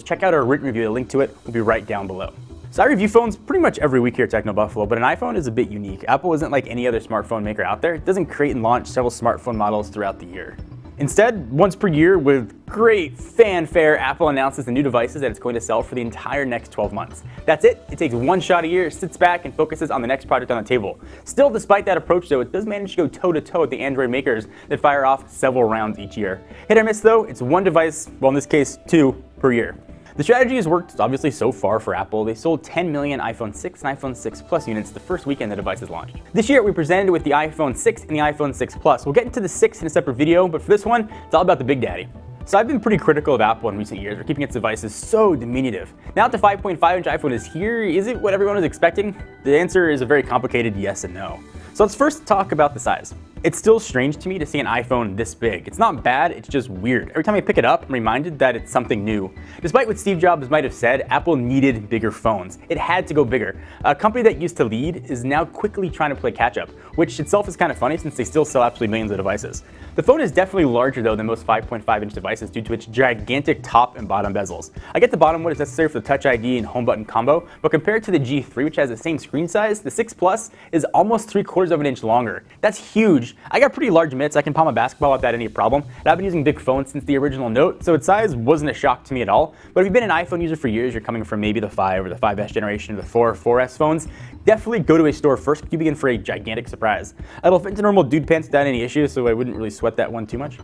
Check out our written review, the link to it will be right down below. So I review phones pretty much every week here at Techno Buffalo, but an iPhone is a bit unique. Apple isn't like any other smartphone maker out there. It doesn't create and launch several smartphone models throughout the year. Instead, once per year, with great fanfare, Apple announces the new devices that it's going to sell for the entire next 12 months. That's it. It takes one shot a year, sits back, and focuses on the next project on the table. Still, despite that approach, though, it does manage to go toe-to-toe with the Android makers that fire off several rounds each year. Hit or miss, though, it's one device, well, in this case, two per year. The strategy has worked obviously so far for Apple. They sold 10 million iPhone 6 and iPhone 6 Plus units the first weekend the device is launched. This year we presented with the iPhone 6 and the iPhone 6 Plus. We'll get into the 6 in a separate video, but for this one, it's all about the Big Daddy. So I've been pretty critical of Apple in recent years for keeping its devices so diminutive. Now that the 5.5-inch iPhone is here, is it what everyone was expecting? The answer is a very complicated yes and no. So let's first talk about the size. It's still strange to me to see an iPhone this big. It's not bad, it's just weird. Every time I pick it up, I'm reminded that it's something new. Despite what Steve Jobs might have said, Apple needed bigger phones. It had to go bigger. A company that used to lead is now quickly trying to play catch up, which itself is kind of funny since they still sell absolutely millions of devices. The phone is definitely larger though than most 5.5-inch devices due to its gigantic top and bottom bezels. I get the bottom one is necessary for the Touch ID and home button combo, but compared to the G3, which has the same screen size, the 6 Plus is almost 3/4 of an inch longer. That's huge. I got pretty large mitts. I can palm a basketball without any problem. And I've been using big phones since the original Note, so its size wasn't a shock to me at all. But if you've been an iPhone user for years, you're coming from maybe the 5 or the 5S generation, the 4 or 4S phones, definitely go to a store first. You begin for a gigantic surprise. It'll fit into normal dude pants without any issues, so I wouldn't really sweat that one too much.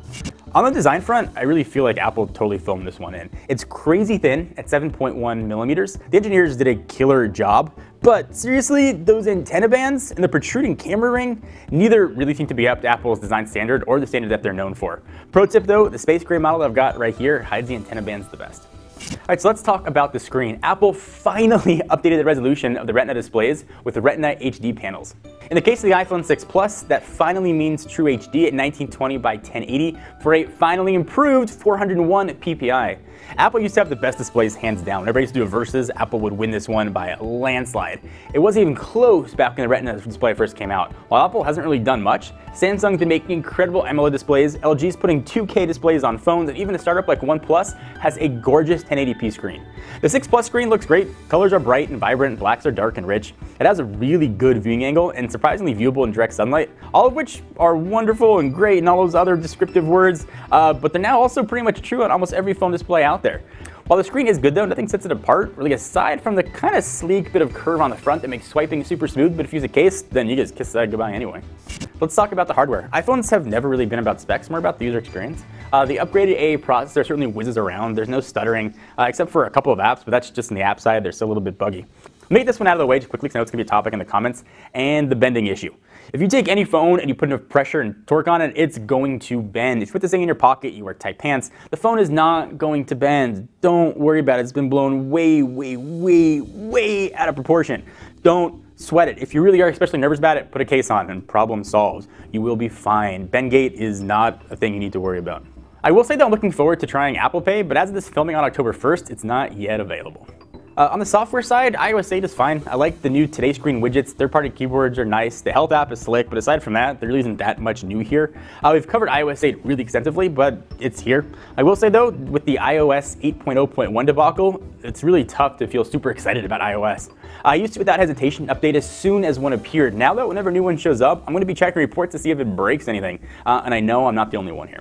On the design front, I really feel like Apple totally filmed this one in. It's crazy thin at 7.1 millimeters. The engineers did a killer job, but seriously, those antenna bands and the protruding camera ring, neither really seem to be up to Apple's design standard or the standard that they're known for. Pro tip though, the space gray model that I've got right here hides the antenna bands the best. Alright, so let's talk about the screen. Apple finally updated the resolution of the Retina displays with the Retina HD panels. In the case of the iPhone 6 Plus, that finally means true HD at 1920 by 1080 for a finally improved 401 ppi. Apple used to have the best displays hands down. Whenever I used to do a Versus, Apple would win this one by a landslide. It wasn't even close back when the Retina display first came out. While Apple hasn't really done much, Samsung's been making incredible AMOLED displays, LG's putting 2K displays on phones, and even a startup like OnePlus has a gorgeous 1080p screen. The 6 Plus screen looks great. Colors are bright and vibrant, blacks are dark and rich. It has a really good viewing angle and surprisingly viewable in direct sunlight, all of which are wonderful and great and all those other descriptive words, but they're now also pretty much true on almost every phone display out there. While the screen is good though, nothing sets it apart, really aside from the kind of sleek bit of curve on the front that makes swiping super smooth, but if you use a case, then you just kiss that goodbye anyway. Let's talk about the hardware. iPhones have never really been about specs, more about the user experience. The upgraded A processor certainly whizzes around. There's no stuttering, except for a couple of apps, but that's just on the app side. They're still a little bit buggy. I'll make this one out of the way just quickly because I know it's going to be a topic in the comments, and the bending issue. If you take any phone and you put enough pressure and torque on it, it's going to bend. If you put this thing in your pocket, you wear tight pants, the phone is not going to bend. Don't worry about it. It's been blown way, way, way, way out of proportion. Don't sweat it. If you really are especially nervous about it, put a case on and problem solved. You will be fine. Bendgate is not a thing you need to worry about. I will say that I'm looking forward to trying Apple Pay, but as of this filming on October 1st, it's not yet available. On the software side, iOS 8 is fine. I like the new Today Screen widgets. Third-party keyboards are nice. The Health app is slick, but aside from that, there really isn't that much new here. We've covered iOS 8 really extensively, but it's here. I will say though, with the iOS 8.0.1 debacle, it's really tough to feel super excited about iOS. I used to, without hesitation, update as soon as one appeared. Now though, whenever a new one shows up, I'm going to be checking reports to see if it breaks anything. And I know I'm not the only one here.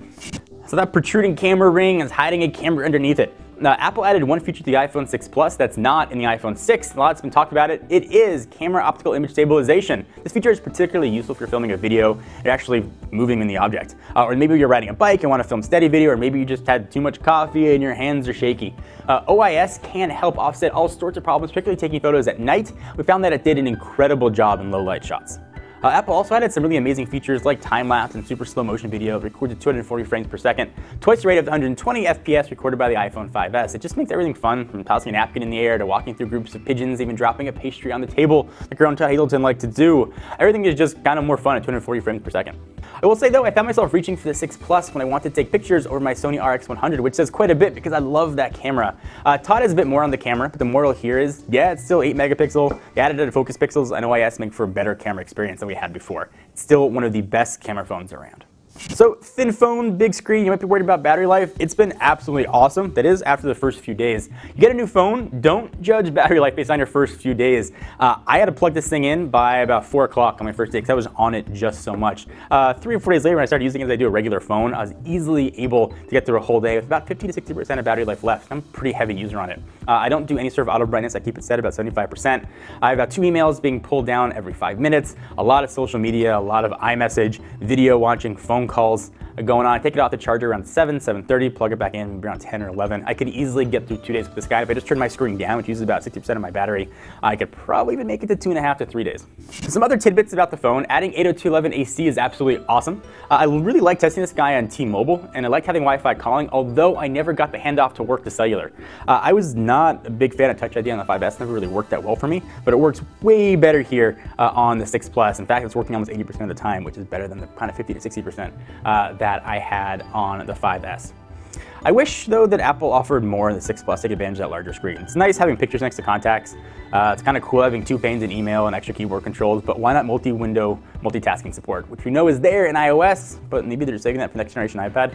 So that protruding camera ring is hiding a camera underneath it. Now, Apple added one feature to the iPhone 6 Plus that's not in the iPhone 6. A lot's been talked about it. It is camera optical image stabilization. This feature is particularly useful if you're filming a video and you're actually moving in the object. Or maybe you're riding a bike and want to film steady video, or maybe you just had too much coffee and your hands are shaky. OIS can help offset all sorts of problems, particularly taking photos at night. We found that it did an incredible job in low light shots. Apple also added some really amazing features like time-lapse and super slow motion video, recorded at 240 frames per second, twice the rate of the 120 FPS recorded by the iPhone 5S. It just makes everything fun, from tossing a napkin in the air to walking through groups of pigeons, even dropping a pastry on the table like Grant Hiddleton liked to do. Everything is just kind of more fun at 240 frames per second. I will say though, I found myself reaching for the 6 Plus when I wanted to take pictures over my Sony RX100, which says quite a bit because I love that camera. Todd is a bit more on the camera, but the moral here is, yeah, it's still 8 megapixel. They added a focus pixels and OIS make for a better camera experience than we had before. It's still one of the best camera phones around. So thin phone, big screen, you might be worried about battery life. It's been absolutely awesome. That is after the first few days. You get a new phone, don't judge battery life based on your first few days. I had to plug this thing in by about 4 o'clock on my first day because I was on it just so much. 3 or 4 days later when I started using it as I do a regular phone, I was easily able to get through a whole day with about 50 to 60% of battery life left. I'm a pretty heavy user on it. I don't do any sort of auto brightness. I keep it set about 75%. I have about 2 emails being pulled down every 5 minutes, a lot of social media, a lot of iMessage, video watching, phone calls going on. I take it off the charger around 7:30, plug it back in maybe around 10 or 11. I could easily get through 2 days with this guy. If I just turn my screen down, which uses about 60% of my battery, I could probably even make it to 2.5 to 3 days. Some other tidbits about the phone. Adding 802.11 AC is absolutely awesome. I really like testing this guy on T-Mobile, and I like having Wi-Fi calling, although I never got the handoff to work to cellular. I was not a big fan of Touch ID on the 5S, never really worked that well for me, but it works way better here on the 6 Plus. In fact, it's working almost 80% of the time, which is better than the kind of 50 to 60% that I had on the 5S. I wish, though, that Apple offered more in the 6 Plus to take advantage of that larger screen. It's nice having pictures next to contacts. It's kind of cool having 2 panes in email and extra keyboard controls, but why not multi-window multitasking support, which we know is there in iOS, but maybe they're saving that for next generation iPad.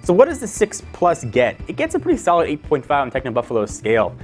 So what does the 6 Plus get? It gets a pretty solid 8.5 on Techno Buffalo's scale.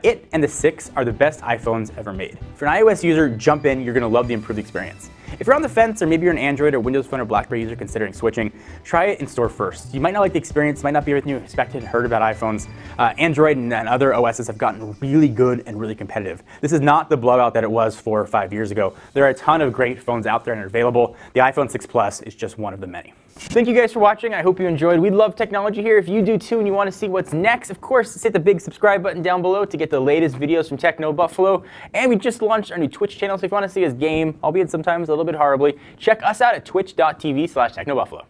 It and the 6 are the best iPhones ever made. For an iOS user, jump in, you're going to love the improved experience. If you're on the fence, or maybe you're an Android or Windows Phone or BlackBerry user considering switching, try it in store first. You might not like the experience, might not be everything you expected and heard about iPhones. Android and other OSs have gotten really good and really competitive. This is not the blowout that it was 4 or 5 years ago. There are a ton of great phones out there and are available. The iPhone 6 Plus is just one of the many. Thank you guys for watching. I hope you enjoyed. We love technology here. If you do too and you want to see what's next, of course, just hit the big subscribe button down below to get the latest videos from Techno Buffalo. And we just launched our new Twitch channel, so if you want to see us game, albeit sometimes a little bit horribly, check us out at twitch.tv/technobuffalo.